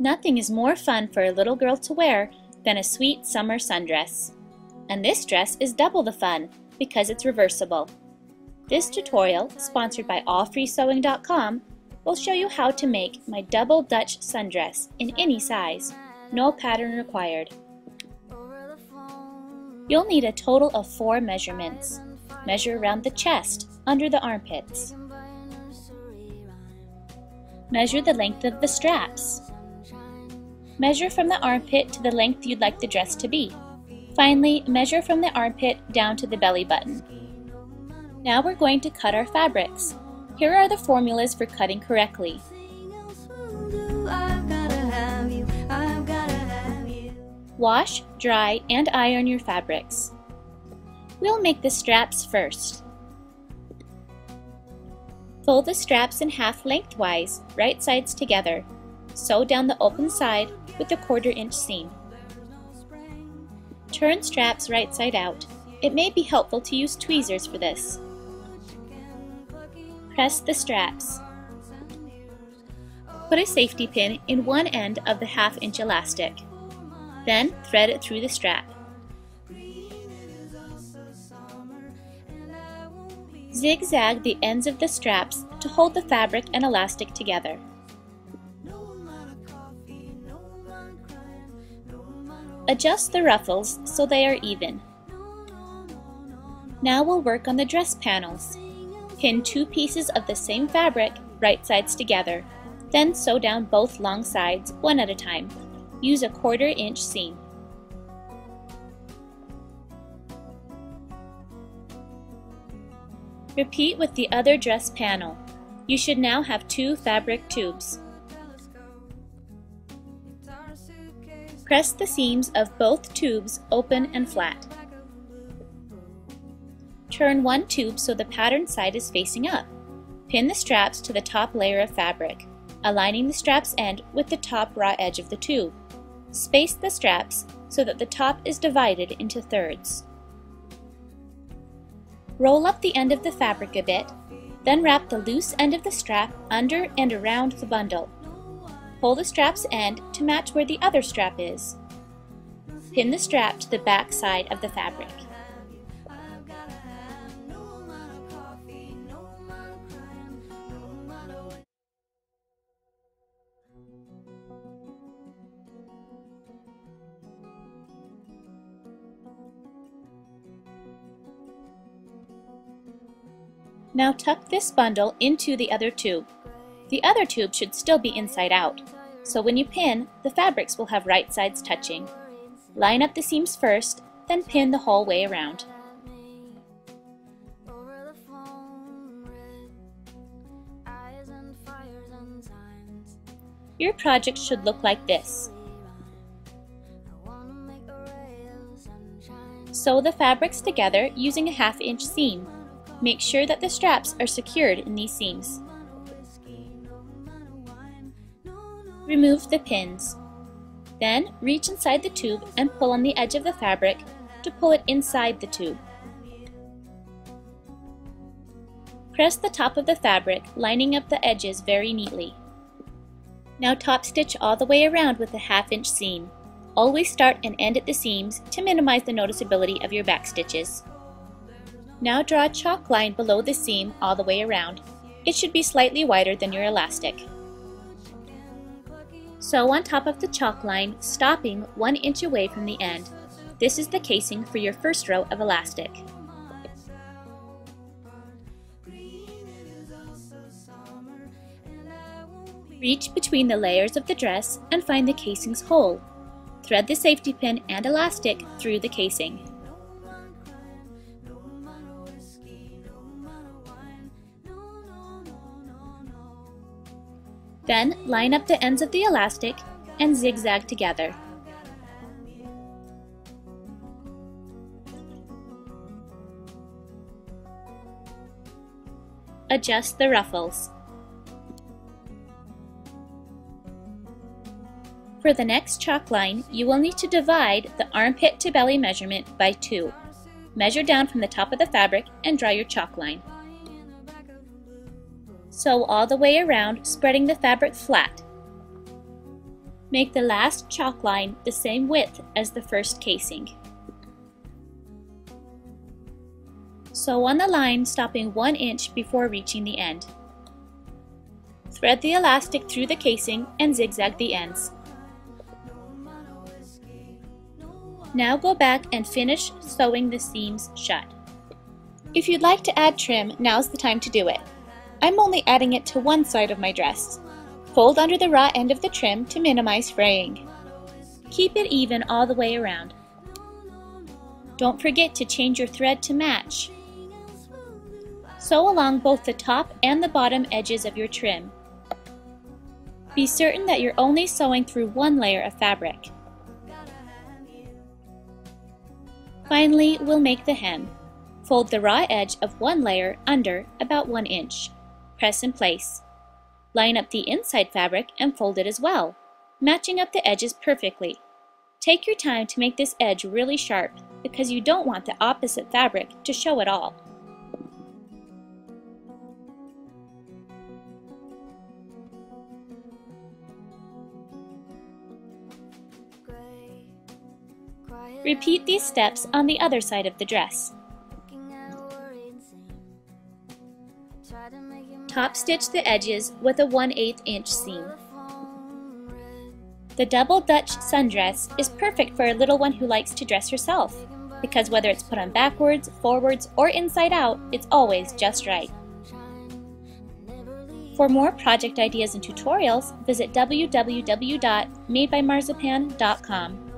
Nothing is more fun for a little girl to wear than a sweet summer sundress. And this dress is double the fun because it's reversible. This tutorial, sponsored by allfreesewing.com, will show you how to make my double Dutch sundress in any size, no pattern required. You'll need a total of 4 measurements. Measure around the chest, under the armpits. Measure the length of the straps. Measure from the armpit to the length you'd like the dress to be. Finally, measure from the armpit down to the belly button. Now we're going to cut our fabrics. Here are the formulas for cutting correctly. Wash, dry, and iron your fabrics. We'll make the straps first. Fold the straps in half lengthwise, right sides together. Sew down the open side with a 1/4 inch seam. Turn straps right side out. It may be helpful to use tweezers for this. Press the straps. Put a safety pin in one end of the 1/2 inch elastic. Then thread it through the strap. Zigzag the ends of the straps to hold the fabric and elastic together. Adjust the ruffles so they are even. Now we'll work on the dress panels. Pin 2 pieces of the same fabric right sides together. Then sew down both long sides one at a time. Use a 1/4 inch seam. Repeat with the other dress panel. You should now have 2 fabric tubes. Press the seams of both tubes open and flat. Turn one tube so the pattern side is facing up. Pin the straps to the top layer of fabric, aligning the strap's end with the top raw edge of the tube. Space the straps so that the top is divided into thirds. Roll up the end of the fabric a bit, then wrap the loose end of the strap under and around the bundle. Pull the strap's end to match where the other strap is. Pin the strap to the back side of the fabric. Now tuck this bundle into the other tube. The other tube should still be inside out, so when you pin, the fabrics will have right sides touching. Line up the seams first, then pin the whole way around. Your project should look like this. Sew the fabrics together using a 1/2 inch seam. Make sure that the straps are secured in these seams. Remove the pins. Then reach inside the tube and pull on the edge of the fabric to pull it inside the tube. Press the top of the fabric, lining up the edges very neatly. Now top stitch all the way around with a 1/2 inch seam. Always start and end at the seams to minimize the noticeability of your back stitches. Now draw a chalk line below the seam all the way around. It should be slightly wider than your elastic. Sew on top of the chalk line, stopping 1 inch away from the end. This is the casing for your first row of elastic. Reach between the layers of the dress and find the casing's hole. Thread the safety pin and elastic through the casing. Then line up the ends of the elastic and zigzag together. Adjust the ruffles. For the next chalk line, you will need to divide the armpit to belly measurement by 2. Measure down from the top of the fabric and draw your chalk line. Sew all the way around, spreading the fabric flat. Make the last chalk line the same width as the first casing. Sew on the line, stopping 1 inch before reaching the end. Thread the elastic through the casing and zigzag the ends. Now go back and finish sewing the seams shut. If you'd like to add trim, now's the time to do it. I'm only adding it to one side of my dress. Fold under the raw end of the trim to minimize fraying. Keep it even all the way around. Don't forget to change your thread to match. Sew along both the top and the bottom edges of your trim. Be certain that you're only sewing through one layer of fabric. Finally, we'll make the hem. Fold the raw edge of one layer under about 1 inch. Press in place. Line up the inside fabric and fold it as well, matching up the edges perfectly. Take your time to make this edge really sharp because you don't want the opposite fabric to show at all. Repeat these steps on the other side of the dress. Top stitch the edges with a 1/8 inch seam. The double Dutch sundress is perfect for a little one who likes to dress herself, because whether it's put on backwards, forwards, or inside out, it's always just right. For more project ideas and tutorials, visit www.madebymarzipan.com.